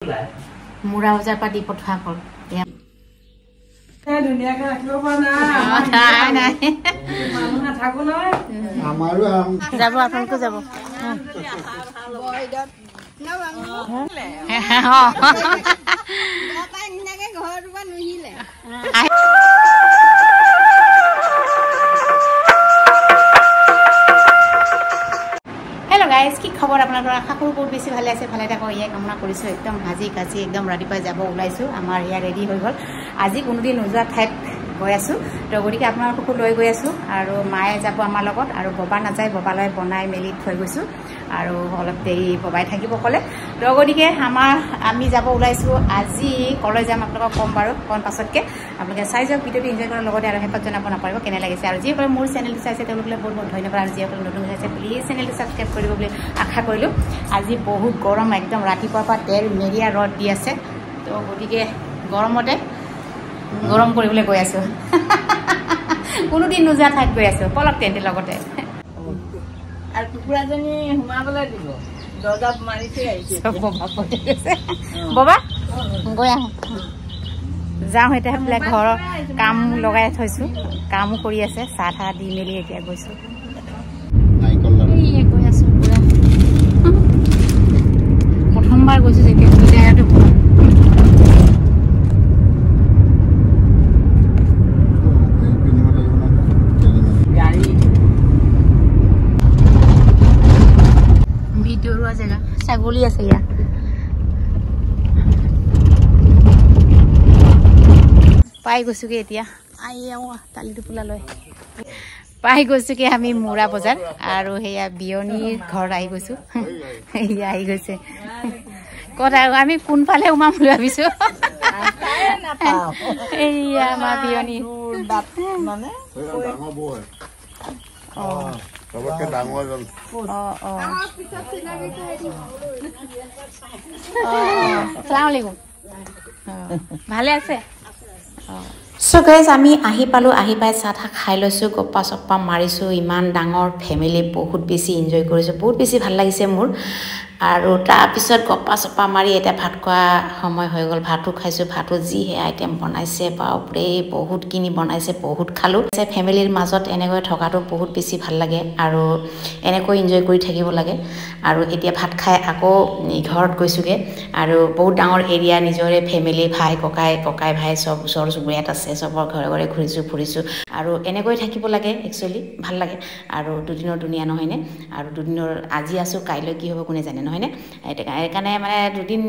মুৰা বজাৰ পৰা দি পঠোৱা কল ধুনীয়াকে ৰাখিব পৰা নাই মানুহ নাথাকো নহয় আমাৰো যাব আপোনালোকো যাব গাইজ কি খবৰ আপোনালোকৰ আশা কৰোঁ বহুত বেছি ভালে আছে ভালে থাকক ইয়ে কামনা কৰিছোঁ একদম সাজি কাজি একদম ৰাতিপুৱাই যাব ওলাইছোঁ আমাৰ ইয়াত ৰেডি হৈ গ'ল আজি কোনোদিন নোযোৱা ঠাইত গৈ আছোঁ তো গতিকে আপোনালোককো লৈ গৈ আছোঁ আৰু মায়ে যাব আমাৰ লগত আৰু ববা নাযায় ববালৈ বনাই মেলি থৈ গৈছোঁ আৰু অলপ দেৰি ববাই থাকিব ক'লে তো গতিকে আমি যাব ওলাইছোঁ আজি কলৈ যাম আপোনালোকক ক'ম বাৰু অকণ পাছতকৈ আপোনালোকে চাই যাওক ভিডিঅ'টো এনজয় কৰাৰ লগতে আৰু হেঁপাত জনাব নাপাৰিব কেনে লাগিছে আৰু যিসকলে মোৰ চেনেলটো চাইছে তেওঁলোকলৈ বহুত বহুত ধন্যবাদ আৰু যিসকলে নতুন চাইছে প্লিজ চেনেলটো ছাবস্ক্ৰাইব কৰিব বুলি আশা কৰিলোঁ আজি বহুত গৰম একদম ৰাতিপুৱাৰ পৰা তেল মেৰিয়া ৰ'দ দি আছে তো গতিকে গৰমতে গৰম কৰিবলৈ গৈ আছোঁ কোনোদিন নোযোৱা ঠাইত গৈ আছোঁ পলক তেন্তে লগতে আৰু কুকুৰাজনী সোমাবলৈ দিব দৰ্জা মাৰি থৈ আহিছে ববা গৈ আহোঁ যাওঁ এতিয়া সেইবিলাক ঘৰৰ কাম লগাই থৈছোঁ কামো কৰি আছে চাহ তাহ দি মেলি এতিয়া গৈছোঁ গৈ আছোঁ পুৰা প্ৰথমবাৰ গৈছোঁ যেতিয়া দুইটাতো ভিতৰুৱা জেগা ছাগলী আছে ইয়াত পাই গৈছোগে এতিয়া তালি টোপোলা লৈ পাই গৈছোগে আমি মুৰা বজাৰ আৰু সেয়া বিয়নীৰ ঘৰত আহি গৈছোঁ সেয়া আহি গৈছে ক'ত আৰু আমি কোনফালে সোমাম বুলি ভাবিছোঁ এয়া আমাৰ বিয়নী আসসালামুআলাইকুম ভালে আছে সো গাইজ আমি আহি পালোঁ আহি পাই চাহ তাহ খাই লৈছোঁ গপ্পা চপ্পা মাৰিছোঁ ইমান ডাঙৰ ফেমিলি বহুত বেছি এনজয় কৰিছোঁ বহুত বেছি ভাল লাগিছে মোৰ আৰু তাৰপিছত গপ্পা চপ্পা মাৰি এতিয়া ভাত খোৱা সময় হৈ গ'ল ভাতো খাইছোঁ ভাতো যিহে আইটেম বনাইছে বাপৰে বহুতখিনি বনাইছে বহুত খালোঁ ফেমিলিৰ মাজত এনেকৈ থকাটো বহুত বেছি ভাল লাগে আৰু এনেকৈ এনজয় কৰি থাকিব লাগে আৰু এতিয়া ভাত খাই আকৌ ঘৰত গৈছোঁগৈ আৰু বহুত ডাঙৰ এৰিয়া নিজৰে ফেমিলি ভাই ককাই ভাই চব ওচৰ চুবুৰীয়াত আছে চবৰ ঘৰে ঘৰে ঘূৰিছোঁ ফুৰিছোঁ আৰু এনেকৈ থাকিব লাগে একচুৱেলি ভাল লাগে আৰু দুদিনৰ দুনীয়া নহয়নে আৰু দুদিনৰ আজি আছোঁ কাইলৈ কি হ'ব কোনে জানে নহয়নে সেইকাৰণে মানে দুদিন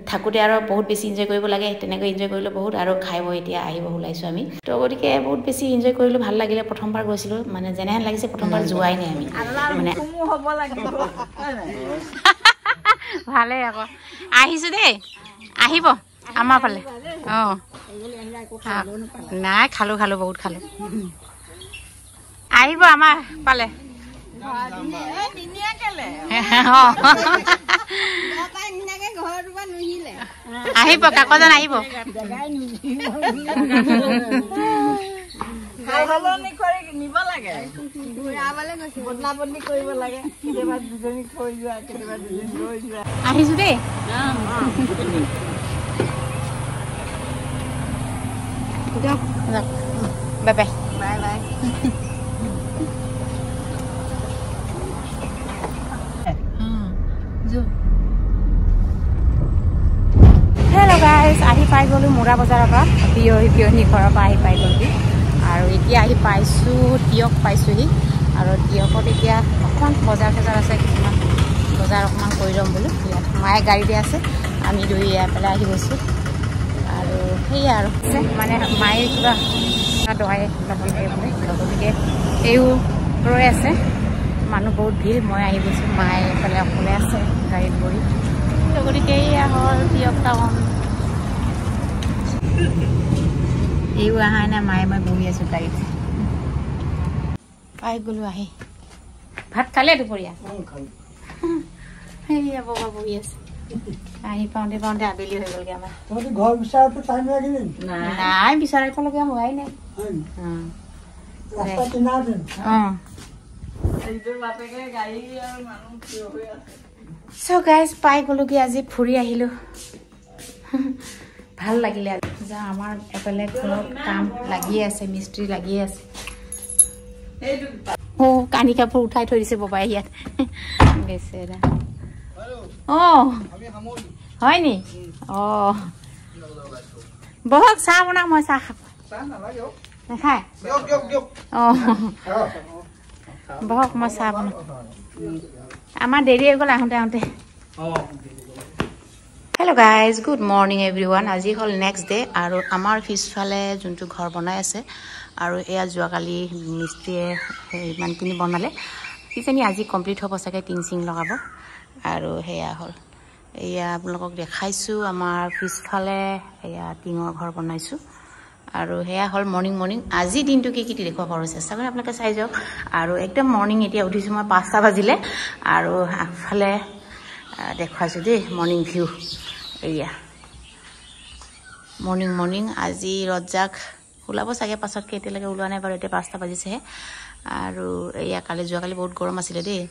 থাকোঁতে আৰু বহুত বেছি এনজয় কৰিব লাগে তেনেকৈ এনজয় কৰিলোঁ বহুত আৰু খাই বৈ এতিয়া আহিব ওলাইছোঁ আমি তো গতিকে বহুত বেছি এনজয় কৰিলোঁ ভাল লাগিলে প্ৰথমবাৰ গৈছিলোঁ মানে যেনেহেন লাগিছে প্ৰথমবাৰ যোৱাই নাই আমি মানে ভালেই আকৌ আহিছোঁ দেই আহিব আমাৰ ফালে অঁ নাই খালোঁ বহুত খালোঁ আহিব আমাৰ পালে আহিব কাকজন আহিব নিব লাগে বদলা বদলি কৰিব লাগে কেতিয়াবা দুজনী থৈ যোৱা কেতিয়াবা দুজনী লৈ যোৱা আহিছো দেই bye bye bye bye hello' guys আহি পাই গ'লোঁ মুৰা বজাৰৰ পৰা বিয়নী ঘৰৰ পৰা আহি পাই গ'লোঁ আৰু এতিয়া আহি পাইছোঁ তিয়ক পাইছোঁহি আৰু তিয়কত এতিয়া অকণমান বজাৰ চজাৰ আছে কিছুমান বজাৰ অকণমান কৰি ল'ম বোলো ইয়াত মায়ে গাড়ীতে আছে আমি দুই ইয়াৰ পেলাই আহি গৈছোঁ আৰু সেয়া আৰু মানে মায়ে কিবা দৱাই ল'ব লাগে বোলে গতিকে এইও ৰৈ আছে মানুহ বহুত ভিৰ মই আহি গৈছোঁ মায়ে এইফালে অকলে আছে গাড়ীত বহি গতিকে এয়া হ'ল তিয়ক টাউন এইও অহা নাই মায়ে মই বহি আছোঁ গাড়ীত পাই গ'লোঁ আহি ভাত খালে দুপৰীয়া সেয়া ববা বহি আছে আহি পাওঁতে পাওঁতে আবেলি হৈ গ'লগৈ আমাৰ ঘৰ বিচাৰোঁতে টাইম লাগিলে নাই বিচাৰিবলগীয়া হোৱাই নাই অঁ So guys, পাই গ'লোগে আজি ফুৰি আহিলোঁ ভাল লাগিলে যা আমাৰ এফালে ঘৰত কাম লাগি আছে মিস্ত্ৰী লাগি আছে ও কানি কাপোৰ উঠাই থৈ দিছে বাবাই ইয়াত বেচেৰা ও হয় নি ও বহক চাহ বনা মই চাহ খাব চাহ নালাগে নাখায় ও বহক মই চাহ বনা আমাৰ দেৰি হৈ গ'ল আহোঁতে আহোঁতে hello' guys good morning everyone আজি হ'ল নেক্সট ডে আৰু আমাৰ পিছফালে যোনটো ঘৰ বনাই আছে আৰু এয়া যোৱাকালি মিস্ত্ৰীয়ে ইমানখিনি বনালে কিজানি আজি কমপ্লিট হ'ব চাগে টিং চিং লগাব আৰু সেয়া হ'ল এয়া আপোনালোকক দেখাইছোঁ আমাৰ পিছফালে এয়া টিঙৰ ঘৰ বনাইছোঁ আৰু সেয়া হ'ল মৰ্ণিং আজি দিনটো কি দেখুৱাব পাৰোঁ চেষ্টা কৰি আপোনালোকে চাই যাওক আৰু একদম মৰ্ণিং এতিয়া উঠিছোঁ মই 5টা বাজিলে আৰু আগফালে দেখুৱাইছোঁ দেই মৰ্ণিং ভিউ এয়া মৰ্ণিং আজি ৰজাক ওলাব চাগে পাছতকৈ এতিয়ালৈকে ওলোৱা নাই বাৰু এতিয়া 5টা বাজিছেহে আৰু এয়া যোৱাকালি বহুত গৰম আছিলে দেই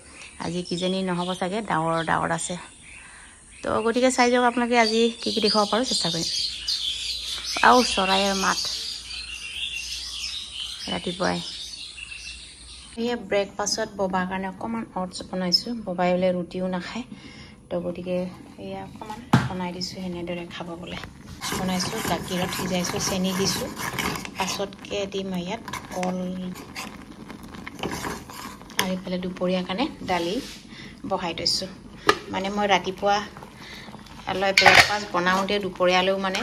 আজি কিজানি নহ'ব চাগে ডাৱৰ আছে তো গতিকে চাই যাওক আপোনালোকে আজি কি দেখুৱাব পাৰোঁ চেষ্টা কৰিম আৰু চৰাইৰ মাত ৰাতিপুৱাই এয়া ব্ৰেকফাষ্টত ববাৰ কাৰণে অকণমান অটছ বনাইছোঁ ববাই বোলে ৰুটিও নাখায় তো গতিকে এয়া অকণমান বনাই দিছোঁ সেনেদৰে খাব বোলে বনাইছোঁ গাখীৰত সিজাইছোঁ চেনি দিছোঁ পাছতকৈ দিম ইয়াত কল আৰু এইফালে দুপৰীয়াৰ কাৰণে দালি বহাই থৈছোঁ মানে মই ৰাতিপুৱা ব্ৰেকফাষ্ট বনাওঁতে দুপৰীয়ালৈও মানে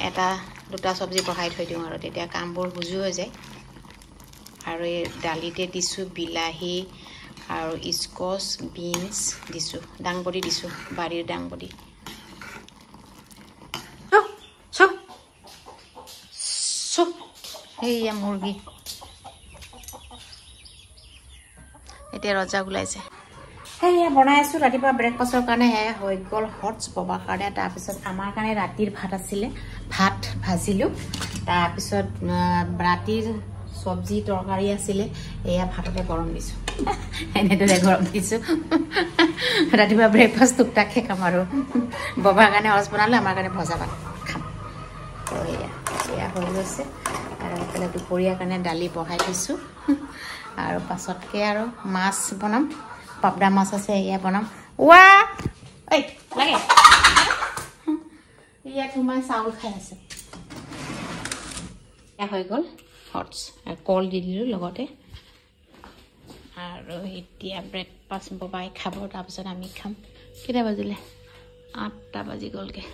1-2টা চব্জি বহাই থৈ দিওঁ আৰু তেতিয়া কামবোৰ সুজু হৈ যায় আৰু এই দালিতে দিছোঁ বিলাহী আৰু স্কচ বিনছ দিছোঁ দাংবডি দিছোঁ বাৰীৰ দাংবডি সেয়া মুৰ্গী এতিয়া ৰজা ওলাইছে সেয়া বনাই আছোঁ ৰাতিপুৱা ব্ৰেকফাষ্টৰ কাৰণে সেয়া হৈ গ'ল হটছ ববাৰ কাৰণে তাৰপিছত আমাৰ কাৰণে ৰাতিৰ ভাত আছিলে ভাত ভাজিলোঁ তাৰপিছত ৰাতিৰ চব্জি তৰকাৰী আছিলে এয়া ভাততে গৰম দিছোঁ এনেদৰে গৰম দিছোঁ ৰাতিপুৱা ব্ৰেকফাষ্ট টুকটাকহে খাম আৰু ববাৰ কাৰণে হটছ বনালোঁ আমাৰ কাৰণে ভজা ভাত খাম তো এয়া হৈ গৈছে আৰু এইফালে দুপৰীয়াৰ কাৰণে দালি বহাই থৈছোঁ আৰু পাছতকৈ আৰু মাছ বনাম পাবদা মাছ আছে এয়া বনাম ৱা ঐ লাগে ইয়াত সোমাই চাউল খাই আছে এয়া হৈ গ'ল হটছ কল দি দিলোঁ লগতে আৰু এতিয়া ব্ৰেকফাষ্ট ববাই খাব তাৰপিছত আমি খাম কেইটা বাজিলে 8টা বাজি গ'লগৈ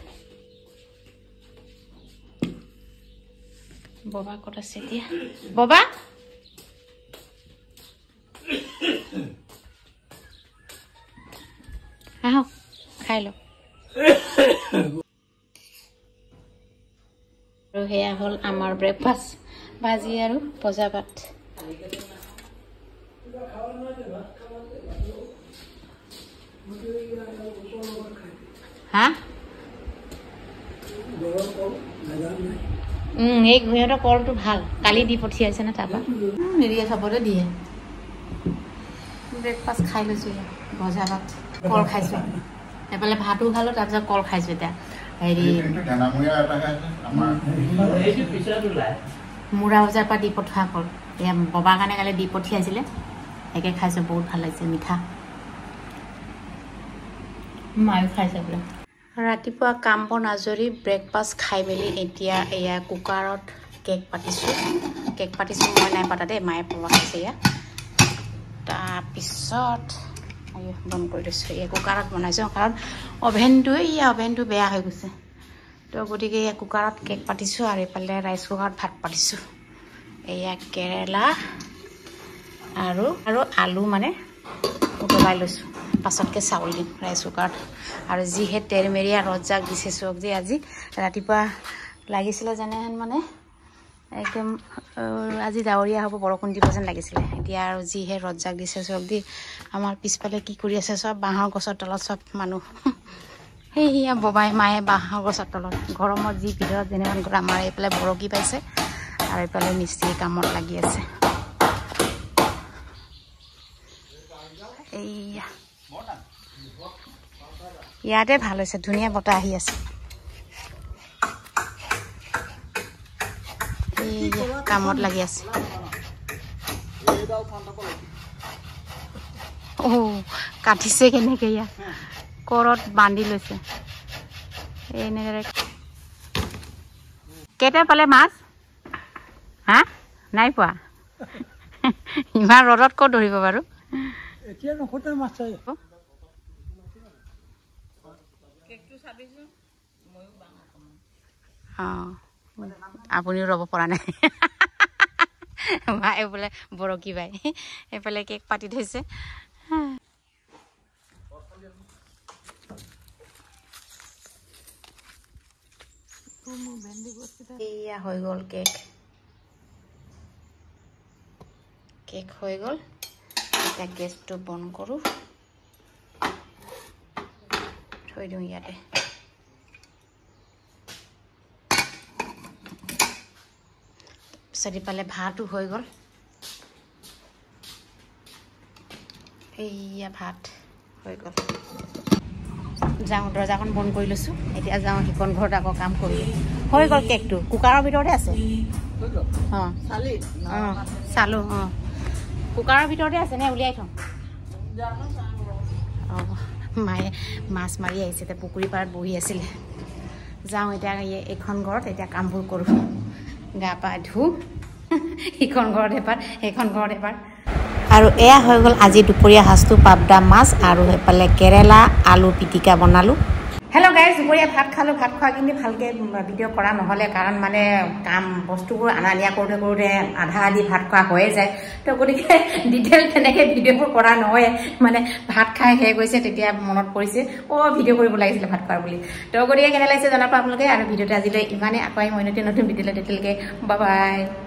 ববা ক'ত আছে এতিয়া ববা আহক খাই লওক আৰু সেয়া হ'ল আমাৰ ব্ৰেকফাষ্ট ভাজি আৰু ভজা ভাত হা এই সিহঁতৰ কলটো ভাল কালি দি পঠিয়াইছে না তাৰপৰা নিদিয়ে চবতে দিয়ে ব্ৰেকফাষ্ট খাই লৈছোঁ ভজা ভাত কল খাইছোঁ এফালে ভাতো খালোঁ তাৰপিছত কল খাইছোঁ এতিয়া হেৰি মুৰা বজাৰ পৰা দি পঠোৱা কল এয়া ববাৰ কাৰণে কালি দি পঠিয়াইছিলে একে খাইছোঁ বহুত ভাল লাগিছে মিঠা মায়ো খাইছে বোলে ৰাতিপুৱা কাম বন আজৰি ব্ৰেকফাষ্ট খাই মেলি এতিয়া এয়া কুকাৰত কেক পাতিছোঁ মই নাই পাতা দেই মায়ে পবা খাইছে এয়া তাৰপিছত বন্ধ কৰি দিছোঁ এয়া কুকাৰত বনাইছোঁ কাৰণ অভেনটো বেয়া হৈ গৈছে তো গতিকে এয়া কুকাৰত কেক পাতিছোঁ আৰু এইফালে ৰাইচ কুকাৰত ভাত পাতিছোঁ এয়া কেৰেলা আৰু আলু মানে উতলাই লৈছোঁ পাছতকৈ চাউল দিম ৰাইচ কুকাৰত আৰু যিহে তেৰমেৰীয়া ৰজাক দিছে চক যে আজি ৰাতিপুৱা লাগিছিলে যেনেহেন মানে একদম আজি ডাৱৰীয়া হ'ব বৰষুণ দিব যেন লাগিছিলে এতিয়া আৰু যিহে ৰজাক দিছে চক দি আমাৰ পিছফালে কি কৰি আছে চব বাঁহৰ গছৰ তলত চব মানুহ সেয়া ববাই মায়ে বাঁহৰ গছৰ তলত গৰমত যি ভিতৰত যেনেহেন আমাৰ এইফালে বৰশী পাইছে আৰু এইফালে মিস্ত্ৰী কামত লাগি আছে এইয়া ইয়াতে ভাল হৈছে ধুনীয়া বতাহ আহি আছে কামত লাগি আছে কাটিছে কেনেকে ইয়া কৰত বান্ধি লৈছে এনেদৰে কেইটা পালে মাছ হা নাই পোৱা ইমান ৰ'দত ক'ত ধৰিব বাৰু এতিয়া নখতে মাছ চাই আপুনিও ৰ'ব পৰা নাই মায়ে বোলে বৰকি বাই এইফালে কেক পাতি থৈছে এয়া হৈ গ'ল কেক কেক হৈ গ'ল এতিয়া গেছটো বন্ধ কৰোঁ থৈ দিওঁ ইয়াতে পিছত ইফালে ভাতো হৈ গ'ল এইয়া ভাত হৈ গ'ল যাওঁ দৰ্জাখন বন্ধ কৰি লৈছোঁ এতিয়া যাওঁ সিখন ঘৰত আকৌ কাম কৰি হৈ গ'ল কেকটো কুকাৰৰ ভিতৰতে আছে অঁ অঁ চালোঁ অঁ কুকাৰৰ ভিতৰতে আছে নে উলিয়াই থওঁ অঁ মায়ে মাছ মাৰি আহিছে এতিয়া পুখুৰী পাৰত বহি আছিলে যাওঁ এতিয়া এইখন ঘৰত এতিয়া কামবোৰ কৰোঁ গা পা ধুওঁ সিখন ঘৰত এবাৰ সেইখন ঘৰত এবাৰ আৰু এয়া হৈ গ'ল আজি দুপৰীয়া সাজটো পাবদা মাছ আৰু সেইফালে কেৰেলা আলু পিটিকা বনালোঁ হেল্ল' গাইজ দুপৰীয়া ভাত খালোঁ ভাত খোৱা কিন্তু ভালকৈ ভিডিঅ' কৰা নহ'লে কাৰণ মানে কাম বস্তুবোৰ অনা নিয়া কৰোঁতে কৰোঁতে আধা আধি ভাত খোৱা হৈয়ে যায় তো গতিকে ডিটেইল তেনেকৈ ভিডিঅ'বোৰ কৰা নহয় মানে ভাত খাই শেষ গৈছে তেতিয়া মনত পৰিছে ভিডিঅ' কৰিব লাগিছিলে ভাত খোৱাৰ বুলি তো গতিকে কেনে লাগিছে জনাব আপোনালোকে আৰু ভিডিঅ'টো আজিলৈ ইমানেই আকৌ মই নতুন ভিডিঅ'লৈ তেতিয়ালৈকে বাই বাই